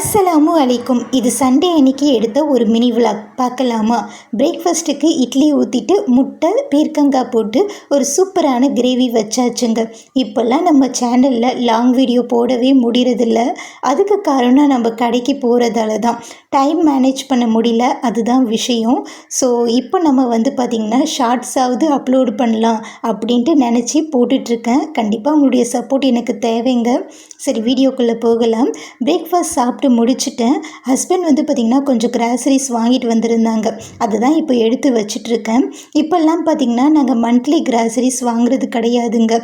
அஸ்ஸலாமு அலைக்கும். இது சண்டே அன்னைக்கு எடுத்த ஒரு மினி விலாக் பார்க்கலாமா? பிரேக்ஃபாஸ்ட்டுக்கு இட்லி ஊற்றிட்டு முட்டை பீர்க்கங்காய் போட்டு ஒரு சூப்பரான கிரேவி வச்சாச்சுங்க. இப்போல்லாம் நம்ம சேனலில் லாங் வீடியோ போடவே முடியறதில்ல. அதுக்கு காரணம் நம்ம கடைக்கு போகிறதால தான். டைம் மேனேஜ் பண்ண முடியல, அதுதான் விஷயம். ஸோ இப்போ நம்ம பார்த்திங்கன்னா ஷார்ட்ஸாவது அப்லோடு பண்ணலாம் அப்படின்ட்டு நினச்சி போட்டுட்ருக்கேன். கண்டிப்பாக உங்களுடைய சப்போர்ட் எனக்கு தேவைங்க. சரி, வீடியோக்குள்ளே போகலாம். பிரேக்ஃபாஸ்ட் சாப்பிட்டு முடிச்சுட்டேன். ஹஸ்பண்ட் பார்த்திங்கன்னா கொஞ்சம் கிராசரிஸ் வாங்கிட்டு வந்திருந்தாங்க. அதுதான் இப்போ எடுத்து வச்சிட்ருக்கேன். இப்போல்லாம் பார்த்திங்கன்னா நாங்கள் மந்த்லி கிராசரிஸ் வாங்குறது கிடையாதுங்க.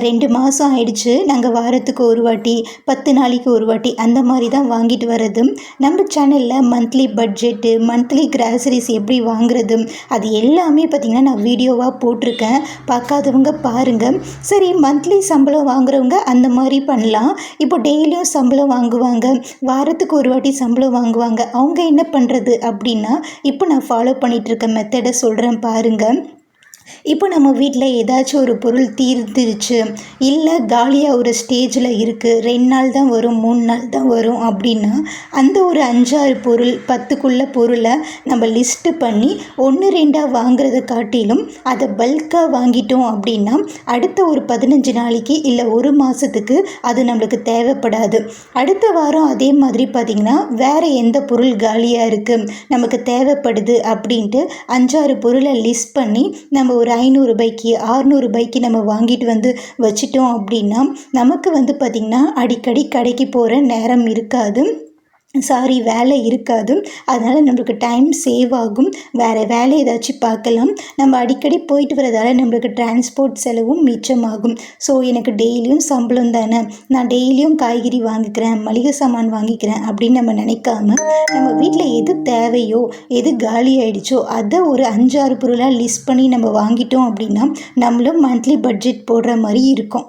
2 மாதம் ஆயிடுச்சு. நாங்கள் வாரத்துக்கு ஒரு வாட்டி 10 நாளைக்கு ஒரு வாட்டி அந்த மாதிரி தான் வாங்கிட்டு வர்றது. நம்ம சேனலில் மந்த்லி பட்ஜெட்டு மந்த்லி கிராசரிஸ் எப்படி வாங்குறது அது எல்லாமே பார்த்திங்கன்னா நான் வீடியோவாக போட்டிருக்கேன். பார்க்காதவங்க பாருங்கள். சரி, மந்த்லி சம்பளம் வாங்குறவங்க அந்த மாதிரி பண்ணலாம். இப்போ டெய்லியும் சம்பளம் வாங்குவாங்க, வாரத்துக்கு ஒரு வாட்டி சம்பளம் வாங்குவாங்க. அவங்க என்ன பண்ணுறது அப்படின்னா, இப்போ நான் ஃபாலோ பண்ணிகிட்ருக்க மெத்தடை சொல்கிறேன் பாருங்கள். இப்போ நம்ம வீட்டில் ஏதாச்சும் ஒரு பொருள் தீர்ந்துருச்சு, இல்லை காலியாக ஒரு ஸ்டேஜில் இருக்குது, 2 நாள் தான் வரும் 3 நாள் தான் வரும் அப்படின்னா, அந்த ஒரு 5-6 பொருள் 10க்குள்ள பொருளை நம்ம லிஸ்ட்டு பண்ணி 1-2 வாங்குறத காட்டிலும் அதை பல்காக வாங்கிட்டோம் அப்படின்னா அடுத்த ஒரு 15 நாளைக்கு இல்லை ஒரு மாதத்துக்கு அது நம்மளுக்கு தேவைப்படாது. அடுத்த வாரம் அதே மாதிரி பார்த்திங்கன்னா வேறு எந்த பொருள் காலியாக இருக்குது நமக்கு தேவைப்படுது அப்படின்ட்டு 5-6 பொருளை லிஸ்ட் பண்ணி நம்ம ஒரு 500 ரூபாய்க்கு 600 ரூபாய்க்கு நம்ம வாங்கிட்டு வச்சிட்டோம் அப்படின்னா நமக்கு பார்த்திங்கன்னா அடிக்கடி கடைக்கு போகிற நேரம் இருக்காது. வேலை இருக்காது. அதனால் நம்மளுக்கு டைம் சேவ் ஆகும். வேறு வேலை ஏதாச்சும் பார்க்கலாம். நம்ம அடிக்கடி போயிட்டு வரதால நம்மளுக்கு டிரான்ஸ்போர்ட் செலவும் மிச்சமாகும். ஸோ எனக்கு டெய்லியும் சம்பளம் தானே, நான் டெய்லியும் காய்கறி வாங்கிக்கிறேன், மளிகை சாமான் வாங்கிக்கிறேன் அப்படின்னு நம்ம நினைக்காம, நம்ம வீட்டில் எது தேவையோ எது காலி ஆகிடுச்சோ அதை ஒரு 5-6 பொருளாக லிஸ்ட் பண்ணி நம்ம வாங்கிட்டோம் அப்படின்னா நம்மளும் மந்த்லி பட்ஜெட் போடுற மாதிரி இருக்கும்.